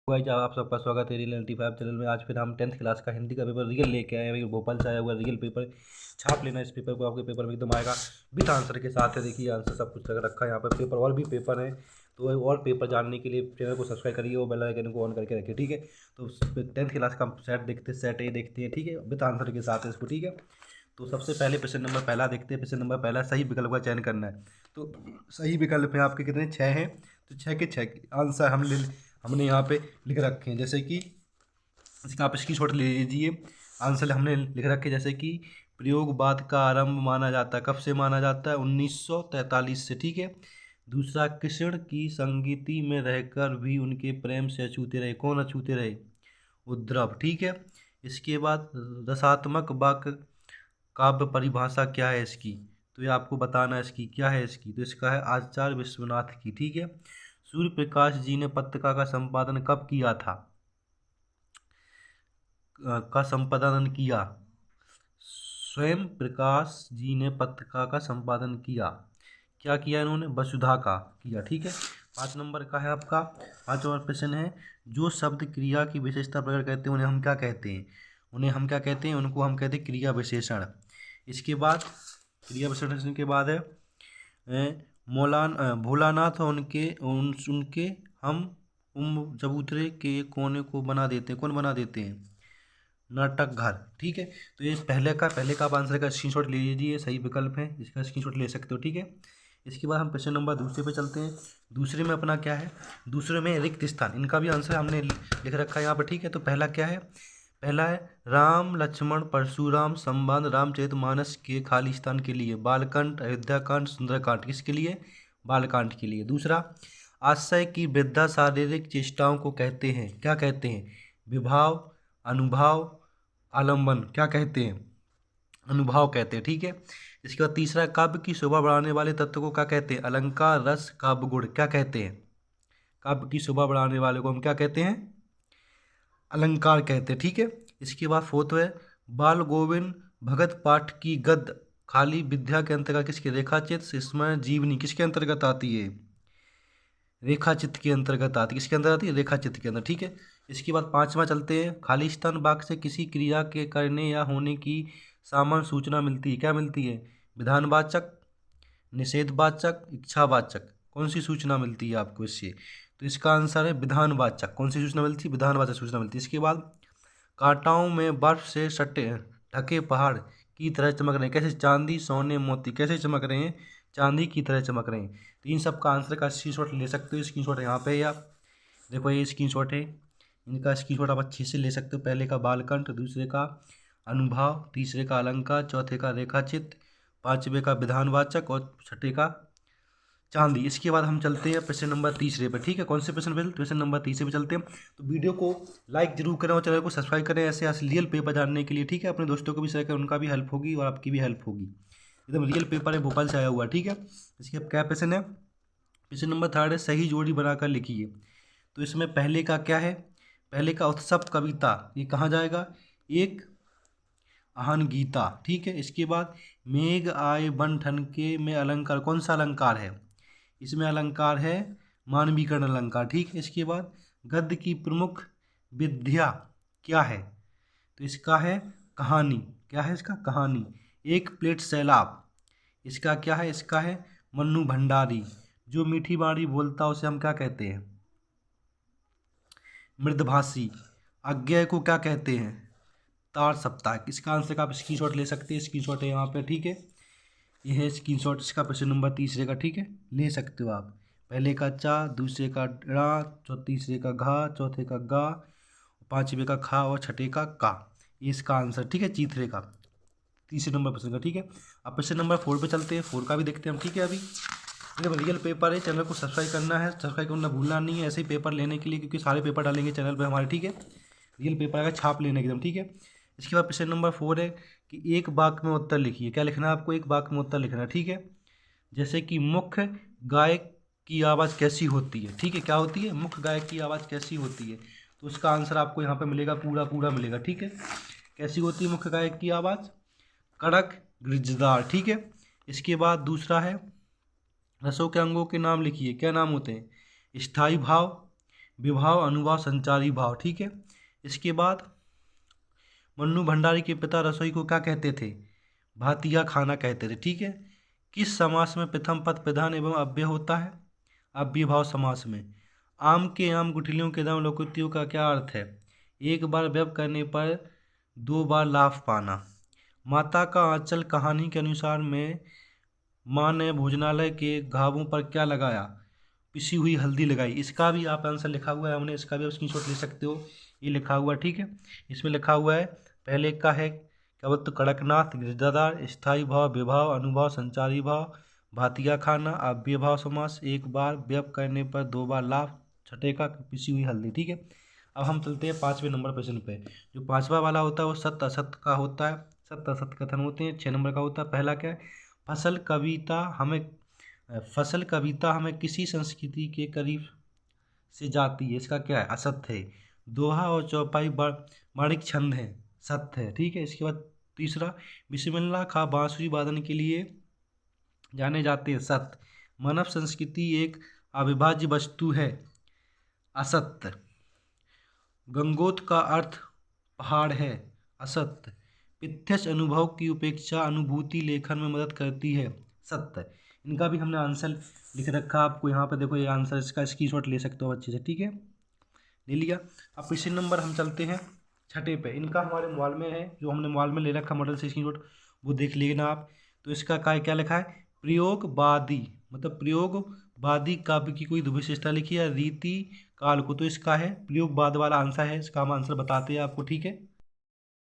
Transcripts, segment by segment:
Guys आप सबका स्वागत है रियल 95 चैनल में। आज फिर हम 10th क्लास का हिंदी का पेपर रियल लेके आए हैं। भोपाल से आया हुआ रियल पेपर छाप लेना। इस पेपर को आपके पेपर में एकदम आएगा विद आंसर के साथ है। देखिए आंसर सब कुछ रखा है यहाँ पर। पेपर और भी पेपर है, तो और पेपर जानने के लिए चैनल को सब्सक्राइब करिए और बेल आइकन को ऑन करके रखिए, ठीक है। तो 10th क्लास का सेट ए देखते हैं, ठीक है, विद आंसर के साथ है इसको, ठीक है। तो सबसे पहले क्वेश्चन नंबर पहला देखते हैं। क्वेश्चन नंबर पहला सही विकल्प का चयन करना है। तो सही विकल्प है आपके कितने, 6 हैं। तो 6 के 6 आंसर हमने यहाँ पे लिख रखे हैं। जैसे कि इसका आप स्क्रीनशॉट ले लीजिए। आंसर हमने लिख रखे जैसे कि प्रयोगवाद का आरंभ माना जाता है, कब से माना जाता है, 1943 से, ठीक है। दूसरा, कृष्ण की संगति में रहकर भी उनके प्रेम से अछूते रहे। कौन अछूते रहे? उद्धव, ठीक है। इसके बाद रसात्मक वाक्य काव्य परिभाषा क्या है इसकी, तो ये आपको बताना है इसकी क्या है इसकी। तो इसका है आचार्य विश्वनाथ की, ठीक है। सूर्य प्रकाश जी ने पत्रिका का संपादन कब किया था, का संपादन किया? स्वयं प्रकाश जी ने पत्रिका का संपादन किया। क्या किया इन्होंने? वसुधा का किया, ठीक है। 5 नंबर का है आपका। 5 और प्रश्न है, जो शब्द क्रिया की विशेषता प्रकट करते हैं उन्हें हम क्या कहते हैं? उन्हें हम क्या कहते हैं? उनको हम कहते हैं क्रिया विशेषण। इसके बाद क्रिया विशेषण के बाद है भोलानाथ और उनके हम चबूतरे के कोने को बना देते हैं। कौन बना देते हैं? नाटक घर, ठीक है। तो ये पहले का आप आंसर का स्क्रीनशॉट ले लीजिए, सही विकल्प है, इसका स्क्रीनशॉट ले सकते हो, ठीक है। इसके बाद हम क्वेश्चन नंबर दूसरे पे चलते हैं। दूसरे में अपना क्या है? दूसरे में रिक्त स्थान, इनका भी आंसर हमने लिख रखा है यहाँ पर, ठीक है। तो पहला क्या है? पहला है राम लक्ष्मण परशुराम संवाद रामचरितमानस के खाली स्थान के लिए। बालकांड, अयोध्याकांड, सुंदरकांड, किसके लिए? बालकांड के लिए। दूसरा, आशय की वृद्धा शारीरिक चेष्टाओं को कहते हैं, क्या कहते हैं? विभाव, अनुभाव, आलम्बन, क्या कहते हैं? अनुभाव कहते हैं, ठीक है। इसके बाद तीसरा, काव्य की शोभा बढ़ाने वाले तत्व को क्या कहते हैं? अलंकार, रस, काव्य गुण, क्या कहते हैं? काव्य की शोभा बढ़ाने वाले को हम क्या कहते हैं? अलंकार कहते हैं, ठीक है। इसके बाद फोर्थ है, बाल गोविंद भगत पाठ की गद्य खाली विद्या के अंतर्गत किसके? रेखाचित्र, स्मरण जीवनी, किसके अंतर्गत आती है? रेखाचित्र के अंतर्गत आती है। किसके अंदर आती है? रेखाचित्र के अंदर, ठीक है। इसके बाद 5वां चलते हैं, खाली स्थान वाक्य से किसी क्रिया के करने या होने की सामान्य सूचना मिलती है। क्या मिलती है? विधानवाचक, निषेधवाचक, इच्छावाचक, कौन सी सूचना मिलती है आपको इससे? तो इसका आंसर है विधानवाचक। कौन सी सूचना मिलती है? विधानवाचक सूचना मिलती है। इसके बाद कांटाओं में बर्फ से सटे ढके पहाड़ की तरह चमक रहे हैं। कैसे? चांदी, सोने, मोती, कैसे चमक रहे हैं? चांदी की तरह चमक रहे हैं। तो इन सब का आंसर का स्क्रीनशॉट ले सकते हो। स्क्रीनशॉट यहाँ पे है, आप देखो ये स्क्रीनशॉट है, इनका स्क्रीनशॉट आप अच्छे से ले सकते हो। पहले का बालकंठ, दूसरे का अनुभाव, तीसरे का अलंकार, चौथे का रेखाचित्र, 5वें का विधानवाचक और छठे का चांदी। इसके बाद हम चलते हैं प्रश्न नंबर तीसरे पर, ठीक है। कौन से प्रश्न पे? प्रश्न नंबर तीसरे पे चलते हैं। तो वीडियो को लाइक जरूर करें और चैनल को सब्सक्राइब करें ऐसे रियल पेपर जानने के लिए, ठीक है। अपने दोस्तों को भी शेयर करें, उनका भी हेल्प होगी और आपकी भी हेल्प होगी। एकदम रियल पेपर है, भोपाल से आया हुआ, ठीक है। इसके अब क्या प्रश्न है? प्रश्न नंबर थर्ड है, सही जोड़ी बनाकर लिखिए। तो इसमें पहले का क्या है? पहले का उत्सव कविता, ये कहाँ जाएगा? एक आहन गीता, ठीक है। इसके बाद मेघ आए बन ठनके में अलंकार, कौन सा अलंकार है? इसमें अलंकार है मानवीकरण अलंकार, ठीक है। इसके बाद गद्य की प्रमुख विद्या क्या है? तो इसका है कहानी। क्या है इसका? कहानी। एक प्लेट सैलाब, इसका क्या है? इसका है मन्नू भंडारी। जो मीठी बाणी बोलता उसे हम क्या कहते हैं? मृदभाषी। अज्ञेय को क्या कहते हैं? तार सप्ताह। इसका आंसर का आप स्क्रीनशॉट ले सकते हैं, स्क्रीनशॉट है यहाँ पे, ठीक है। ये है स्क्रीनशॉट इसका प्रश्न नंबर तीसरे का, ठीक है, ले सकते हो आप। पहले का चा, दूसरे का ड़ा, तीसरे का घा, चौथे का गा, 5वें का खा और छठे का का। ये इसका आंसर, ठीक है, तीसरे का, तीसरे नंबर प्रश्न का, ठीक है। अब प्रश्न नंबर 4 पे चलते हैं। 4 का भी देखते हैं हम, ठीक है। अभी एकदम रियल पेपर है, चैनल को सब्सक्राइब करना है, सब्सक्राइब करना भूलना नहीं है ऐसे ही पेपर लेने के लिए, क्योंकि सारे पेपर डालेंगे चैनल पर हमारे, ठीक है। रियल पेपर आएगा छाप लेने एकदम, ठीक है। इसके बाद प्रश्न नंबर 4 है कि एक वाक्य में उत्तर लिखिए। क्या लिखना है आपको? एक वाक्य में उत्तर लिखना है, ठीक है। जैसे कि मुख्य गायक की आवाज़ कैसी होती है, ठीक है। क्या होती है? मुख्य गायक की आवाज़ कैसी होती है। तो उसका आंसर आपको यहाँ पे मिलेगा, पूरा पूरा मिलेगा, ठीक है। कैसी होती है मुख्य गायक की आवाज़? कड़क, गिरजदार, ठीक है। इसके बाद दूसरा है, रसों के अंगों के नाम लिखिए। क्या नाम होते हैं? स्थायी भाव, विभाव, अनुभाव, संचारी भाव। ठीक है। इसके बाद मन्नू भंडारी के पिता रसोई को क्या कहते थे? भातिया खाना कहते थे। ठीक है। किस समास में प्रथम पद प्रधान एवं अव्यय होता है? अव्ययभाव समास में। आम के आम गुठलियों के दाम लोकोक्तियों का क्या अर्थ है? एक बार व्यय करने पर 2 बार लाभ पाना। माता का आंचल कहानी के अनुसार में माँ ने भोजनालय के घावों पर क्या लगाया? पिसी हुई हल्दी लगाई। इसका भी आप आंसर लिखा हुआ है, हमने इसका भी आप स्क्रीनशॉट ले सकते हो, ये लिखा हुआ है। ठीक है। इसमें लिखा हुआ है, पहले का है क्या बोलते, कड़कनाथ, गिरजादार, स्थायी भाव, विभाव, अनुभाव, संचारी भाव, भातिया खाना, अव्यय भाव समास, एक बार व्यय करने पर 2 बार लाभ, छठे का पिसी हुई हल्दी। ठीक है। अब हम चलते हैं 5वें नंबर प्रश्न पे। जो 5वां वाला होता है वो सत्य असत्य का होता है, सत्य असत्य कथन होते हैं। 6 नंबर का होता है, पहला क्या है, फसल कविता हमें किसी संस्कृति के करीब से जाती है, इसका क्या है, असत्य है। दोहा और चौपाई माणिक छंद है, सत्य है। ठीक है। इसके बाद तीसरा, बिस्मिल्लाह खां बांसुरी वादन के लिए जाने जाते हैं, सत्य। मानव संस्कृति एक अविभाज्य वस्तु है, असत्य। गंगोत का अर्थ पहाड़ है, असत्य। प्रत्यक्ष अनुभव की उपेक्षा अनुभूति लेखन में मदद करती है, सत्य। इनका भी हमने आंसर लिख रखा आपको यहाँ पे, देखो ये आंसर, इसका स्क्रीनशॉट ले सकते हो अच्छे से। ठीक है, ले लिया। अब प्रश्न नंबर हम चलते हैं 6 पे। इनका हमारे मोबाइल में है, जो हमने मोबाइल में ले रखा मॉडल से स्क्रीनशॉट, वो देख लेना आप। तो इसका क्या लिखा है, प्रयोगवादी, मतलब प्रयोगवादी काव्य की कोई विशेषता लिखी है, रीति काल को। तो इसका है प्रयोगवाद वाला आंसर है, इसका हम आंसर बताते हैं आपको। ठीक है।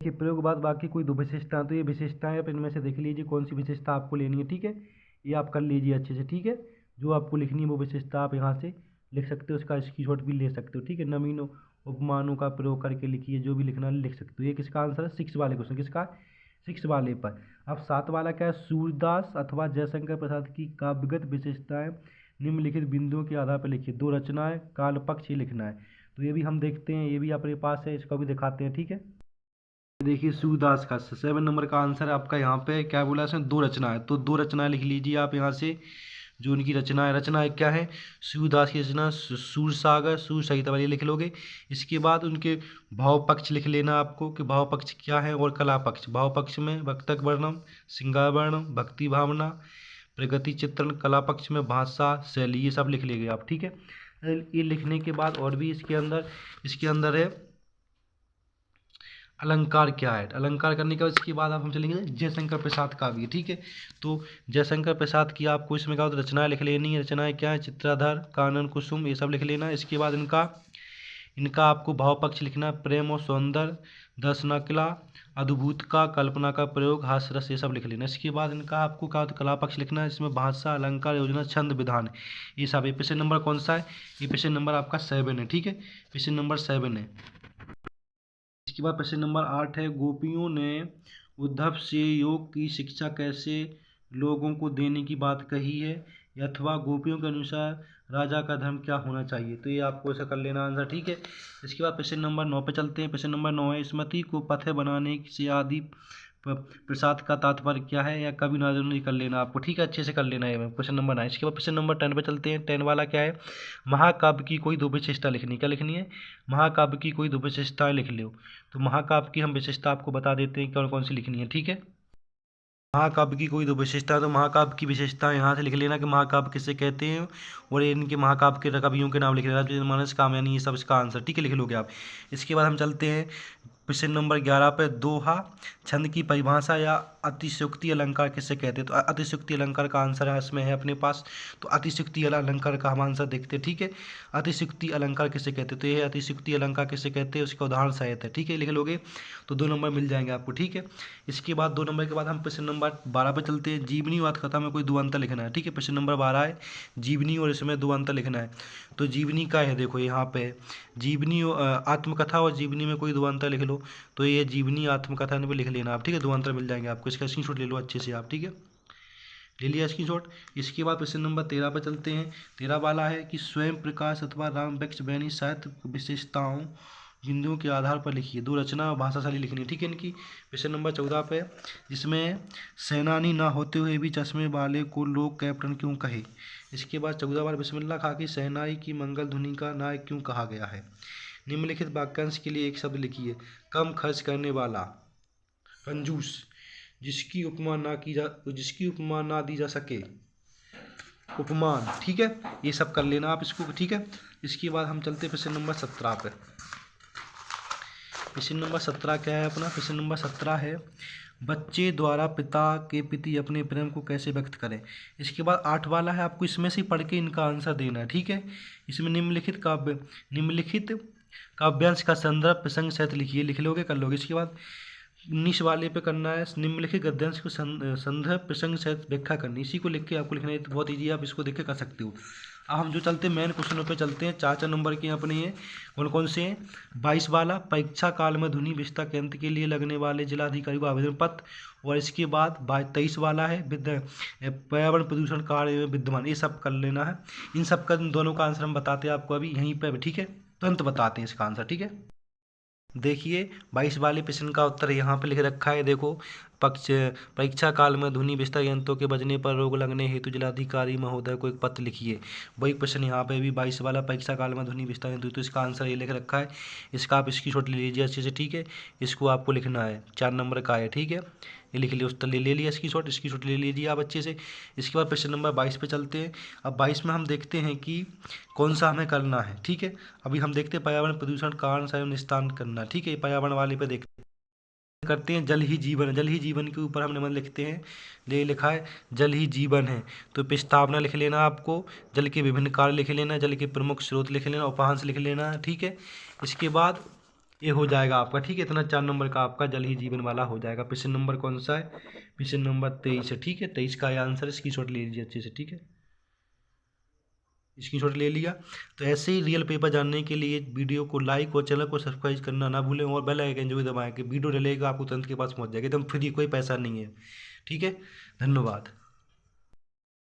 देखिए प्रयोगवाद बाकी कोई 2 विशेषता, तो ये विशेषताएं आप इनमें से देख लीजिए कौन सी विशेषता आपको लेनी है। ठीक है, ये आप कर लीजिए अच्छे से। ठीक है, जो आपको लिखनी है वो विशेषता आप यहाँ से लिख सकते हो, उसका स्क्रीनशॉट भी ले सकते हो। ठीक है, नवीनों उपमानों का प्रयोग करके लिखिए, जो भी लिखना लिख सकते हो। ये किसका आंसर है, 6 वाले क्वेश्चन, किसका, 6 वाले पर। अब 7 वाला क्या है, सूरदास अथवा जयशंकर प्रसाद की काव्यगत विशेषताएं निम्नलिखित बिंदुओं के आधार पर लिखिए। 2 रचनाएं, काल पक्ष, ये लिखना है। तो ये भी हम देखते हैं, ये भी अपने पास है, इसको भी दिखाते हैं। ठीक है, देखिए सूरदास का 7 नंबर का आंसर है आपका। यहाँ पे क्या बोला इसने, 2 रचनाएं, तो 2 रचनाएं लिख लीजिए आप यहाँ से। जो उनकी रचनाएं क्या है, सूरदास की रचना सूर सागर, सूर संहिता वाली लिख लोगे। इसके बाद उनके भाव पक्ष लिख लेना आपको, कि भाव पक्ष क्या है, और कला पक्ष। भाव पक्ष में भक्तक वर्णम, श्रृंगार वर्णम, भक्ति भावना, प्रगति चित्रण, कला पक्ष में भाषा शैली, ये सब लिख लेंगे आप। ठीक है, ये लिखने के बाद और भी इसके अंदर है अलंकार क्या है। अलंकार करने के बाद इसके बाद आप हम चलेंगे जयशंकर प्रसाद काव्य। ठीक है, तो जयशंकर प्रसाद की आपको इसमें क्या होता है, रचनाएं लिख लेनी है। रचनाएं क्या है, चित्राधर, कानन कुसुम, ये सब लिख लेना। इसके बाद इनका आपको भाव पक्ष लिखना है, प्रेम और सौंदर्य, दर्शनकला, अद्भुत का, कल्पना का प्रयोग, हास्य रस, ये सब लिख लेना। इसके बाद इनका आपको क्या होता है, कला पक्ष लिखना है, इसमें भाषा, अलंकार, योजना, छंद, विधान, ये सब। ये प्रश्न नंबर कौन सा है, ये प्रश्न नंबर आपका 7 है। ठीक है, प्रश्न नंबर 7 है। इसके बाद प्रश्न नंबर 8 है, गोपियों ने उद्धव से योग की शिक्षा कैसे लोगों को देने की बात कही है, अथवा गोपियों के अनुसार राजा का धर्म क्या होना चाहिए। तो ये आपको ऐसा कर लेना आंसर। ठीक है, इसके बाद प्रश्न नंबर 9 पे चलते हैं। प्रश्न नंबर 9 है, स्मृति को पथ बनाने से आदि प्रसाद का तात्पर्य क्या है, या कभी नाजर कर लेना आपको। ठीक है, अच्छे से कर लेना है क्वेश्चन नंबर 9। इसके बाद प्रश्न नंबर 10 पे चलते हैं। 10 वाला क्या है, महाकाव्य की कोई 2 विशेषता लिखनी। क्या लिखनी है, महाकाव्य की कोई 2 विशेषताएं लिख लो। तो महाकाव्य की हम विशेषता आपको बता देते हैं कौन कौन सी लिखनी है। ठीक है, महाकाव्य की कोई 2 विशेषता, तो महाकाव्य की विशेषता यहाँ से लिख लेना कि महाकाव्य किसे कहते हैं, और इनके महाकाव्य के कवियों के नाम लिख लेना, मानस कामयानी, ये सब इसका आंसर। ठीक है, लिख लोगे आप। इसके बाद हम चलते हैं प्रश्न नंबर 11 पे, दोहा छंद की परिभाषा या अतिशयोक्ति अलंकार किसे कहते हैं। तो अतिशयोक्ति अलंकार का आंसर है इसमें है अपने पास। तो अतिशयोक्ति अलंकार का हम आंसर देखते हैं। ठीक है, अतिशयोक्ति अलंकार किसे कहते हैं, तो ये अतिशयोक्ति अलंकार किसे कहते हैं, उसका उदाहरण सहित है। ठीक है, लिख लोगे तो 2 नंबर मिल जाएंगे आपको। ठीक है, इसके बाद 2 नंबर के बाद हम प्रश्न नंबर 12 पे चलते हैं। जीवनी और आत्मकथा में कोई 2 अंतर लिखना है। ठीक है, प्रश्न नंबर 12 है जीवनी, और इसमें 2 अंतर लिखना है। तो जीवनी का है, देखो यहाँ पे जीवनी आत्मकथा और जीवनी में कोई 2 अंतर लिख लो। तो ये जीवनी आत्मकथा में लिख लेना आप। ठीक है, 2 अंतर मिल जाएंगे आपको, इसका स्क्रीनशॉट ले लो अच्छे से आप। ठीक है, ले लिया स्क्रीनशॉट। इसके बाद प्रश्न नंबर 13 पर चलते हैं। 13 वाला है कि स्वयं प्रकाश अथवा राम वृक्ष बैनी साहित्य विशेषताओं बिंदुओं के आधार पर लिखिए। 2 रचना और भाषा शैली लिखनी है, ठीक है इनकी। क्वेश्चन नंबर 14 पे, जिसमें सेनानी ना होते हुए भी चश्मे वाले को लोग कैप्टन क्यों कहे। इसके बाद 14 बार बिस्मिल्लाह खा के शहनाई की मंगल ध्वनि का नायक क्यों कहा गया है। निम्नलिखित वाक्यांश के लिए एक शब्द लिखिए। कम खर्च करने वाला, कंजूस, जिसकी उपमा ना दी जा सके, उपमान, ठीक है। ये सब कर लेना आप इसको, ठीक है। इसके बाद हम चलते प्रश्न नंबर 17 पे। प्रश्न नंबर 17 क्या है अपना? प्रश्न नंबर 17 है, बच्चे द्वारा पिता के प्रति अपने प्रेम को कैसे व्यक्त करें। इसके बाद 8 वाला है, आपको इसमें से पढ़ के इनका आंसर देना है, ठीक है। इसमें निम्नलिखित काव्यांश का संदर्भ प्रसंग सहित लिखिए। लिख लोगे, कर लोगे। इसके बाद 19 वाले पे करना है, निम्नलिखित गद्यांश को संदर्भ प्रसंग सहित व्याख्या करनी। इसी को लिख के आपको लिखना है, तो बहुत ईजी है, आप इसको देख के कर सकते हो। अब हम जो चलते हैं मेन क्वेश्चनों पे चलते हैं। 4 नंबर के अपने ये कौन कौन से हैं? 22 वाला, परीक्षा काल में ध्वनि विस्तार केंद्र के लिए लगने वाले जिलाधिकारी को आवेदन पत्र। और इसके बाद 23 वाला है, पर्यावरण प्रदूषण कार्य में विद्यमान। ये सब कर लेना है। इन सब का दोनों का आंसर हम बताते हैं आपको अभी यहीं पर, ठीक है। तुरंत बताते हैं इसका आंसर, ठीक है। देखिए 22 वाले प्रश्न का उत्तर यहाँ पे लिख रखा है, देखो। परीक्षा काल में ध्वनि विस्तार यंत्रों के बजने पर रोक लगने हेतु जिलाधिकारी महोदय को एक पत्र लिखिए। वही प्रश्न यहाँ पे भी 22 वाला, परीक्षा काल में ध्वनि विस्तार यंत्र, तो इसका आंसर ये लिख रखा है। इसका आप स्क्रीनशॉट ले लीजिए अच्छे से, ठीक है। इसको आपको लिखना है, 4 नंबर का है, ठीक है। ये लिख लिया, उत्तर ले लिया स्क्रीनशॉट ले लीजिए आप अच्छे से। इसके बाद प्रश्न नंबर 22 पे चलते हैं। अब 22 में हम देखते हैं कि कौन सा हमें करना है, ठीक है। अभी हम देखते हैं पर्यावरण प्रदूषण कारण स्वयं निस्तारण करना, ठीक है। पर्यावरण वाले पे देखते करते हैं। जल ही जीवन है, जल ही जीवन के ऊपर हम निबंध लिखते हैं। ये लिखा है जल ही जीवन है, तो प्रस्तावना लिख लेना आपको। जल के विभिन्न कार्य लिख लेना, जल के प्रमुख स्रोत लिख लेना, उपांश लिख लेना, ठीक है। इसके बाद ये हो जाएगा आपका, ठीक है। इतना 4 नंबर का आपका जल ही जीवन वाला हो जाएगा। प्रश्न नंबर कौन सा है? प्रश्न नंबर 23 है, ठीक है। 23 का आंसर, स्क्रीनशॉट ले लीजिए अच्छे से, ठीक है। स्क्रीनशॉट ले लिया। तो ऐसे ही रियल पेपर जानने के लिए वीडियो को लाइक और चैनल को सब्सक्राइब करना ना भूलें, और बेल आइकन जो भी दबाएं कि वीडियो डलेगा आपको तुरंत के पास पहुंच जाएगा, एकदम फ्री, कोई पैसा नहीं है, ठीक है। धन्यवाद।